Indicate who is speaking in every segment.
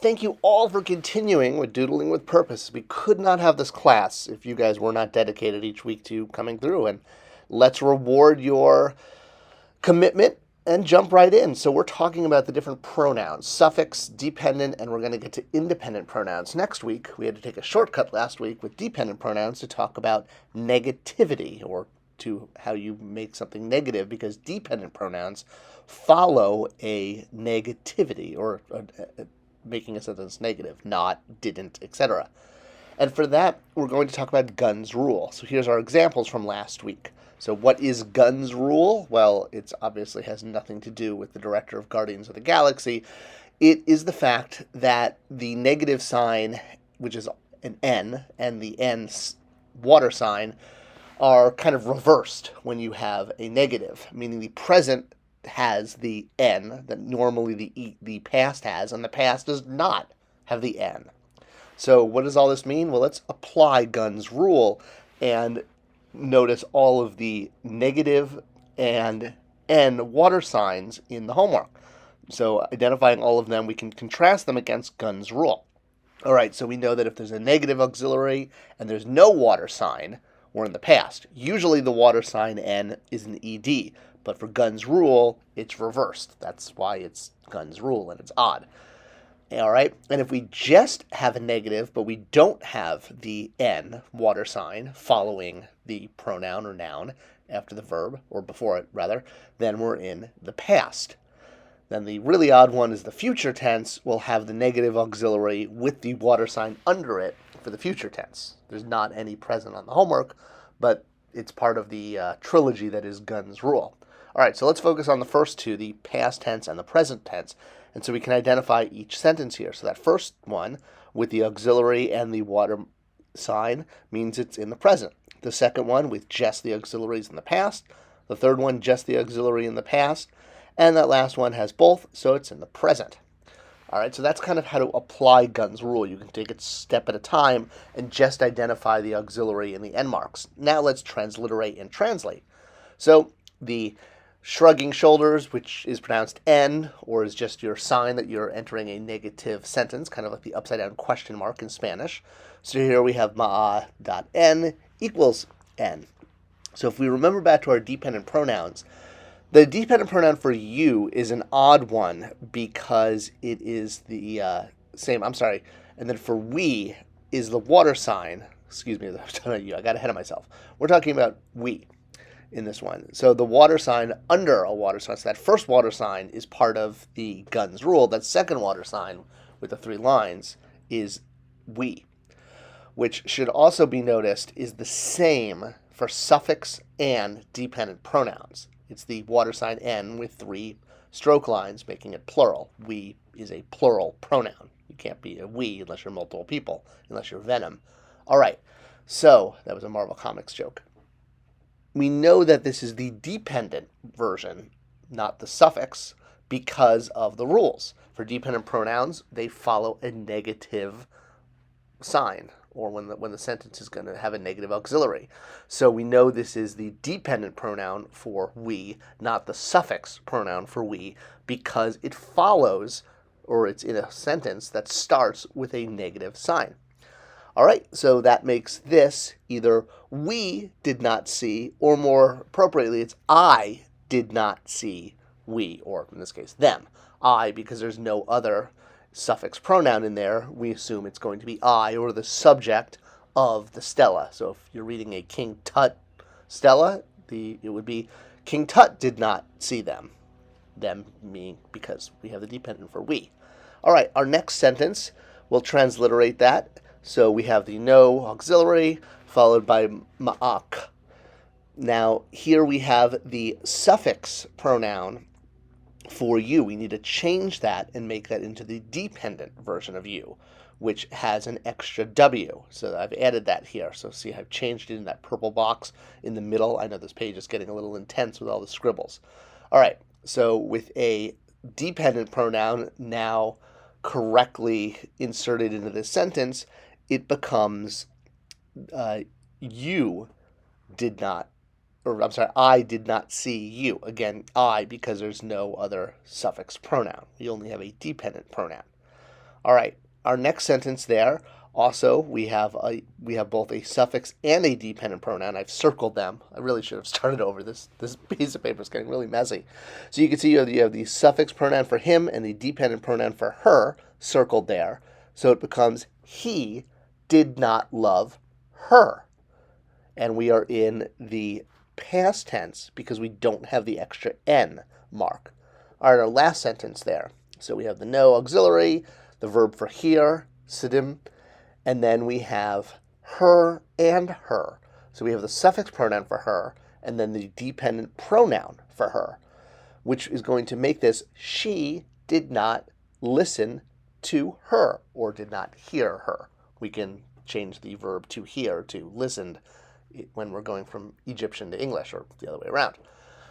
Speaker 1: Thank you all for continuing with Doodling with Purpose. We could not have this class if you guys were not dedicated each week to coming through. And let's reward your commitment and jump right in. So we're talking about the different pronouns, suffix, dependent, and we're going to get to independent pronouns next week. We had to take a shortcut last week with dependent pronouns to talk about negativity, or to how you make something negative, because dependent pronouns follow a negativity, or making a sentence negative, not, didn't, etc. And for that, we're going to talk about Gunn's Rule. So here's our examples from last week. So what is Gunn's Rule? Well, it obviously has nothing to do with the director of Guardians of the Galaxy. It is the fact that the negative sign, which is an N, and the N water sign are kind of reversed when you have a negative, meaning the present has the N that normally the past has, and the past does not have the N. So what does all this mean? Well, let's apply Gunn's Rule and notice all of the negative and N water signs in the homework. So identifying all of them, we can contrast them against Gunn's Rule. All right, so we know that if there's a negative auxiliary and there's no water sign, we're in the past. Usually the water sign N is an ED, but for Gunn's Rule, it's reversed. That's why it's Gunn's Rule, and it's odd. All right, and if we just have a negative, but we don't have the N water sign following the pronoun or noun after the verb, or before it, rather, then we're in the past. Then the really odd one is the future tense will have the negative auxiliary with the water sign under it for the future tense. There's not any present on the homework, but it's part of the trilogy that is Gunn's Rule. All right, so let's focus on the first two, the past tense and the present tense. And so we can identify each sentence here. So that first one with the auxiliary and the water sign means it's in the present. The second one with just the auxiliaries in the past. The third one, just the auxiliary in the past. And that last one has both, so it's in the present. All right, so that's kind of how to apply Gunn's Rule. You can take it step at a time and just identify the auxiliary and the end marks. Now let's transliterate and translate. So the shrugging shoulders, which is pronounced N, or is just your sign that you're entering a negative sentence, kind of like the upside-down question mark in Spanish. So here we have ma'a.n equals N. So if we remember back to our dependent pronouns, the dependent pronoun for you is an odd one because it is the same, and then for we is the water sign. Excuse me, I got ahead of myself. We're talking about we in this one. So the water sign under a water sign, so that first water sign is part of the Gunn's Rule. That second water sign with the three lines is we, which should also be noticed is the same for suffix and dependent pronouns. It's the water sign N with three stroke lines, making it plural. We is a plural pronoun. You can't be a we unless you're multiple people, unless you're Venom. All right, so that was a Marvel Comics joke. We know that this is the dependent version, not the suffix, because of the rules. For dependent pronouns, they follow a negative sign, or when the sentence is going to have a negative auxiliary. So we know this is the dependent pronoun for we, not the suffix pronoun for we, because it follows, or it's in a sentence that starts with a negative sign. All right, so that makes this either we did not see, or more appropriately, it's I did not see we, or in this case, them. I, because there's no other suffix pronoun in there, we assume it's going to be I, or the subject of the stela. So if you're reading a King Tut stela, it would be King Tut did not see them. Them meaning because we have the dependent for we. All right, our next sentence, we'll transliterate that. So we have the no auxiliary followed by ma'ak. Now here we have the suffix pronoun for you. We need to change that and make that into the dependent version of you, which has an extra W. So I've added that here. So see, I've changed it in that purple box in the middle. I know this page is getting a little intense with all the scribbles. All right, so with a dependent pronoun now correctly inserted into this sentence, it becomes you did not, or I'm sorry, I did not see you. Again, I, because there's no other suffix pronoun. We only have a dependent pronoun. All right, our next sentence there, also we have both a suffix and a dependent pronoun. I've circled them. I really should have started over. This piece of paper is getting really messy. So you can see you have the suffix pronoun for him and the dependent pronoun for her circled there. So it becomes he did not love her. And we are in the past tense because we don't have the extra N mark. All right, our last sentence there. So we have the no auxiliary, the verb for hear, sidim, and then we have her and her. So we have the suffix pronoun for her and then the dependent pronoun for her, which is going to make this she did not listen to her or did not hear her. We can change the verb to hear to listened when we're going from Egyptian to English or the other way around.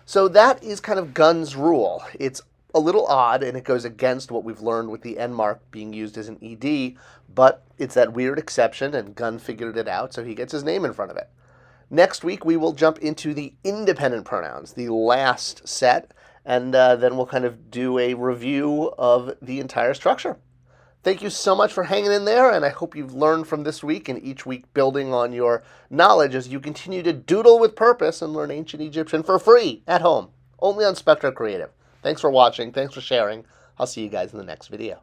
Speaker 1: So that is kind of Gunn's rule. It's a little odd, and it goes against what we've learned with the N mark being used as an ED, but it's that weird exception, and Gunn figured it out, so he gets his name in front of it. Next week, we will jump into the independent pronouns, the last set, and then we'll kind of do a review of the entire structure. Thank you so much for hanging in there, and I hope you've learned from this week and each week building on your knowledge as you continue to doodle with purpose and learn ancient Egyptian for free at home, only on Spector Creative. Thanks for watching. Thanks for sharing. I'll see you guys in the next video.